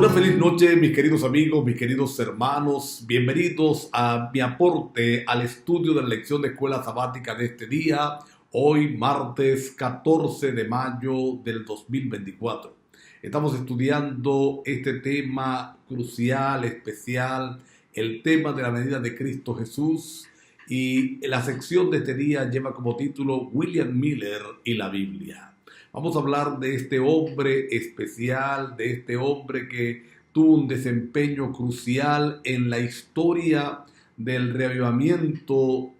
Una feliz noche, mis queridos amigos, mis queridos hermanos. Bienvenidos a mi aporte al estudio de la lección de escuela sabática de este día, hoy martes 14 de mayo del 2024. Estamos estudiando este tema crucial, especial, el tema de la venida de Cristo Jesús, y la sección de este día lleva como título William Miller y la Biblia. Vamos a hablar de este hombre especial, de este hombre que tuvo un desempeño crucial en la historia del reavivamiento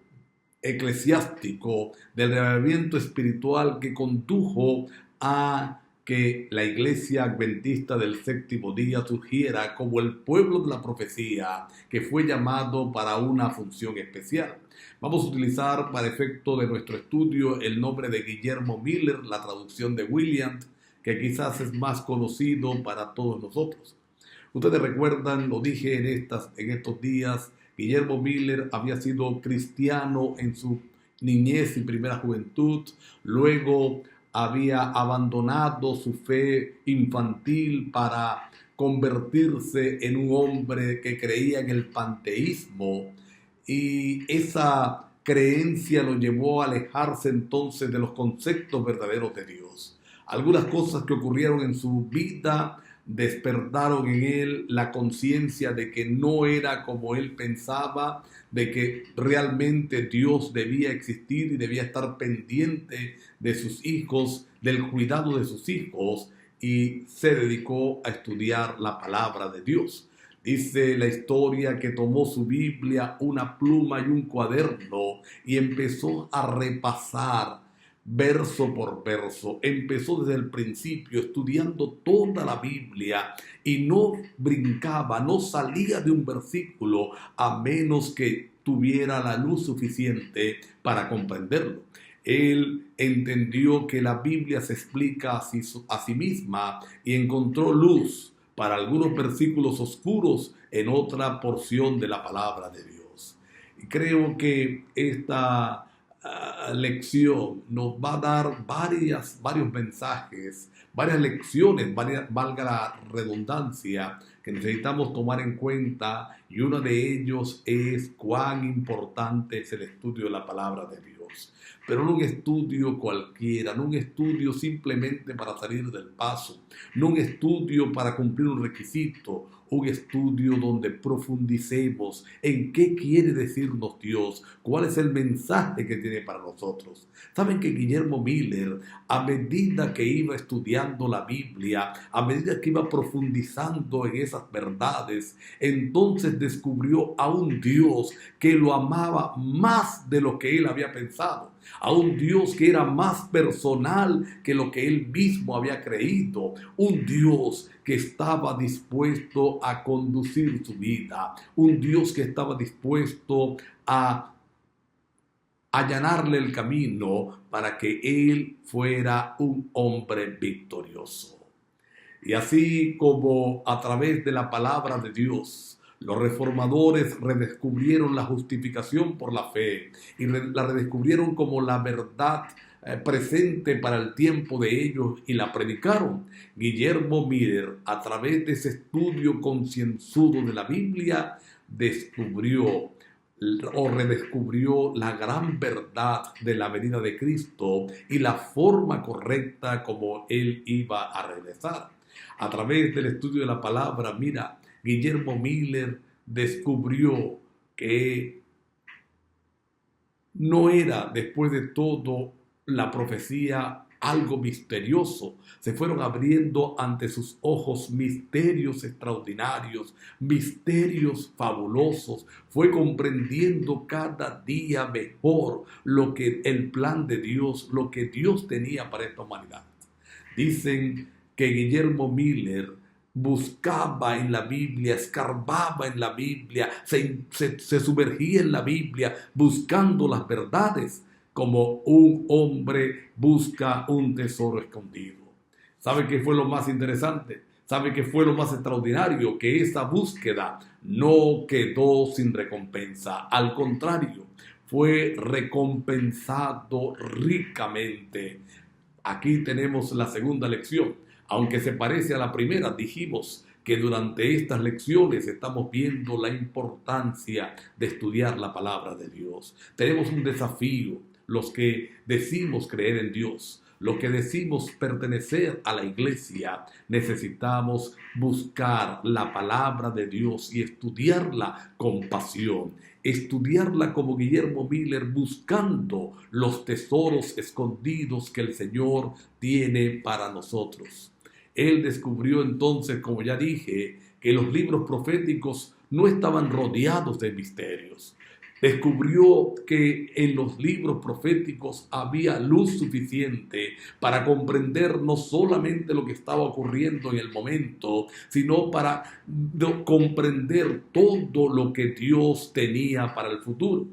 eclesiástico, del reavivamiento espiritual que condujo a que la iglesia adventista del séptimo día surgiera como el pueblo de la profecía que fue llamado para una función especial. Vamos a utilizar para efecto de nuestro estudio el nombre de Guillermo Miller, la traducción de William, que quizás es más conocido para todos nosotros. Ustedes recuerdan, lo dije en estos días, Guillermo Miller había sido cristiano en su niñez y primera juventud, luego había abandonado su fe infantil para convertirse en un hombre que creía en el panteísmo, y esa creencia lo llevó a alejarse entonces de los conceptos verdaderos de Dios. Algunas cosas que ocurrieron en su vida despertaron en él la conciencia de que no era como él pensaba, de que realmente Dios debía existir y debía estar pendiente de sus hijos, del cuidado de sus hijos, y se dedicó a estudiar la palabra de Dios. Dice la historia que tomó su Biblia, una pluma y un cuaderno y empezó a repasar verso por verso. Empezó desde el principio estudiando toda la Biblia y no brincaba, no salía de un versículo a menos que tuviera la luz suficiente para comprenderlo. Él entendió que la Biblia se explica a sí misma y encontró luz para algunos versículos oscuros en otra porción de la palabra de Dios. Y creo que esta lección nos va a dar varios mensajes, varias lecciones, valga la redundancia, que necesitamos tomar en cuenta, y uno de ellos es cuán importante es el estudio de la palabra de Dios. Pero no un estudio cualquiera, no un estudio simplemente para salir del paso, no un estudio para cumplir un requisito, un estudio donde profundicemos en qué quiere decirnos Dios, cuál es el mensaje que tiene para nosotros. Saben que Guillermo Miller, a medida que iba estudiando la Biblia, a medida que iba profundizando en esas verdades, entonces descubrió a un Dios que lo amaba más de lo que él había pensado, a un Dios que era más personal que lo que él mismo había creído, un Dios que estaba dispuesto a conducir su vida, un Dios que estaba dispuesto a allanarle el camino para que él fuera un hombre victorioso. Y así como a través de la palabra de Dios, los reformadores redescubrieron la justificación por la fe y la redescubrieron como la verdad presente para el tiempo de ellos y la predicaron. Guillermo Miller, a través de ese estudio concienzudo de la Biblia, descubrió o redescubrió la gran verdad de la venida de Cristo y la forma correcta como él iba a regresar. A través del estudio de la palabra, mira, Guillermo Miller descubrió que no era, después de todo, la profecía algo misterioso. Se fueron abriendo ante sus ojos misterios extraordinarios, misterios fabulosos. Fue comprendiendo cada día mejor lo que el plan de Dios, lo que Dios tenía para esta humanidad. Dicen que Guillermo Miller buscaba en la Biblia, escarbaba en la Biblia, se sumergía en la Biblia buscando las verdades, como un hombre busca un tesoro escondido. ¿Sabe qué fue lo más interesante? ¿Sabe qué fue lo más extraordinario? Que esa búsqueda no quedó sin recompensa. Al contrario, fue recompensado ricamente. Aquí tenemos la segunda lección. Aunque se parece a la primera, dijimos que durante estas lecciones estamos viendo la importancia de estudiar la palabra de Dios. Tenemos un desafío, los que decimos creer en Dios, los que decimos pertenecer a la iglesia, necesitamos buscar la palabra de Dios y estudiarla con pasión. Estudiarla como Guillermo Miller, buscando los tesoros escondidos que el Señor tiene para nosotros. Él descubrió entonces, como ya dije, que los libros proféticos no estaban rodeados de misterios. Descubrió que en los libros proféticos había luz suficiente para comprender no solamente lo que estaba ocurriendo en el momento, sino para comprender todo lo que Dios tenía para el futuro.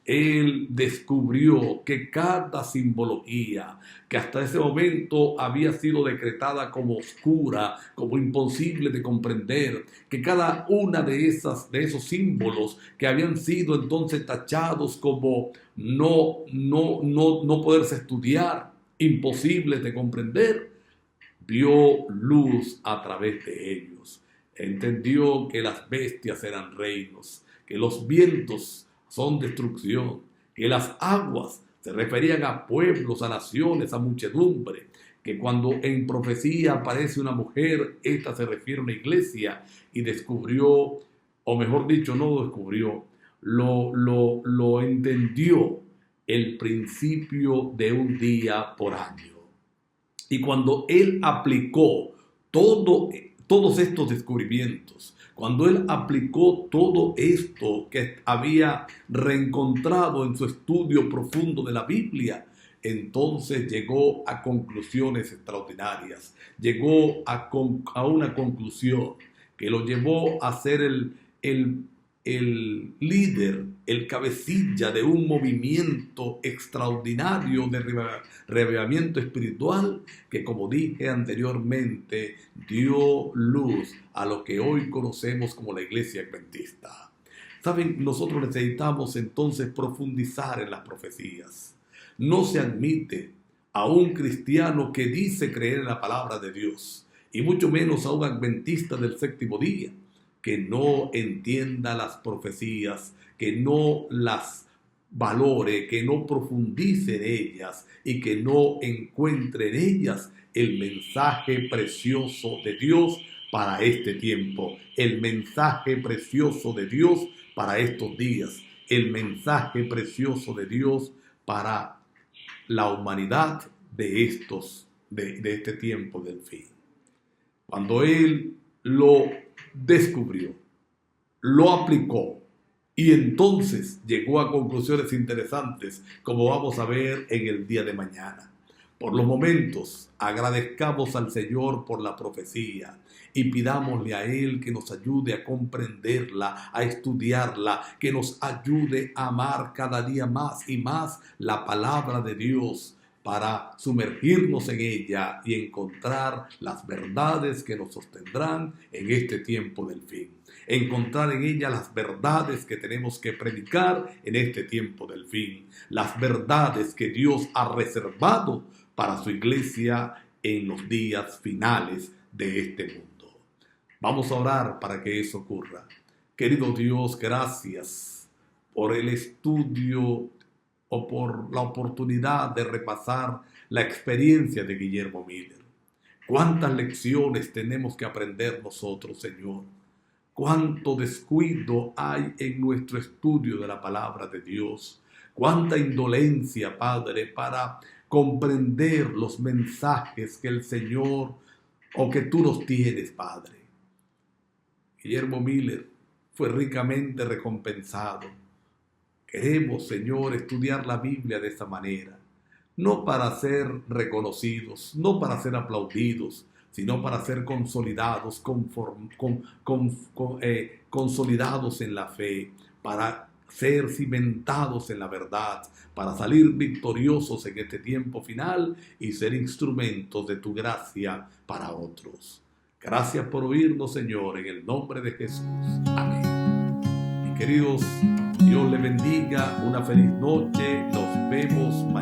Él descubrió que cada simbología que hasta ese momento había sido decretada como oscura, como imposible de comprender, que cada una de esos símbolos que habían sido entonces tachados como no poderse estudiar, imposibles de comprender, vio luz a través de ellos. Entendió que las bestias eran reinos, que los vientos son destrucción, que las aguas se referían a pueblos, a naciones, a muchedumbre, que cuando en profecía aparece una mujer, esta se refiere a una iglesia, y descubrió, o mejor dicho, no lo descubrió, lo entendió, el principio de un día por año. Y cuando él aplicó todos estos descubrimientos, cuando él aplicó todo esto que había reencontrado en su estudio profundo de la Biblia, entonces llegó a conclusiones extraordinarias. Llegó a una conclusión que lo llevó a ser el líder, el cabecilla de un movimiento extraordinario de reavivamiento espiritual que, como dije anteriormente, dio luz a lo que hoy conocemos como la Iglesia Adventista. Saben, nosotros necesitamos entonces profundizar en las profecías. No se admite a un cristiano que dice creer en la palabra de Dios, y mucho menos a un adventista del séptimo día, que no entienda las profecías, que no las valore, que no profundice en ellas y que no encuentre en ellas el mensaje precioso de Dios para este tiempo, el mensaje precioso de Dios para estos días, el mensaje precioso de Dios para la humanidad de este tiempo del fin. Cuando él lo descubrió, lo aplicó y entonces llegó a conclusiones interesantes, como vamos a ver en el día de mañana. Por los momentos, agradezcamos al Señor por la profecía y pidámosle a Él que nos ayude a comprenderla, a estudiarla, que nos ayude a amar cada día más y más la palabra de Dios, para sumergirnos en ella y encontrar las verdades que nos sostendrán en este tiempo del fin. Encontrar en ella las verdades que tenemos que predicar en este tiempo del fin. Las verdades que Dios ha reservado para su iglesia en los días finales de este mundo. Vamos a orar para que eso ocurra. Querido Dios, gracias por el estudio o por la oportunidad de repasar la experiencia de Guillermo Miller. ¿Cuántas lecciones tenemos que aprender nosotros, Señor? ¿Cuánto descuido hay en nuestro estudio de la palabra de Dios? ¿Cuánta indolencia, Padre, para comprender los mensajes que el Señor o que tú nos tienes, Padre? Guillermo Miller fue ricamente recompensado. Queremos, Señor, estudiar la Biblia de esa manera, no para ser reconocidos, no para ser aplaudidos, sino para ser consolidados, consolidados en la fe, para ser cimentados en la verdad, para salir victoriosos en este tiempo final y ser instrumentos de tu gracia para otros. Gracias por oírnos, Señor, en el nombre de Jesús. Amén. Mis queridos, Dios le bendiga, una feliz noche, nos vemos mañana.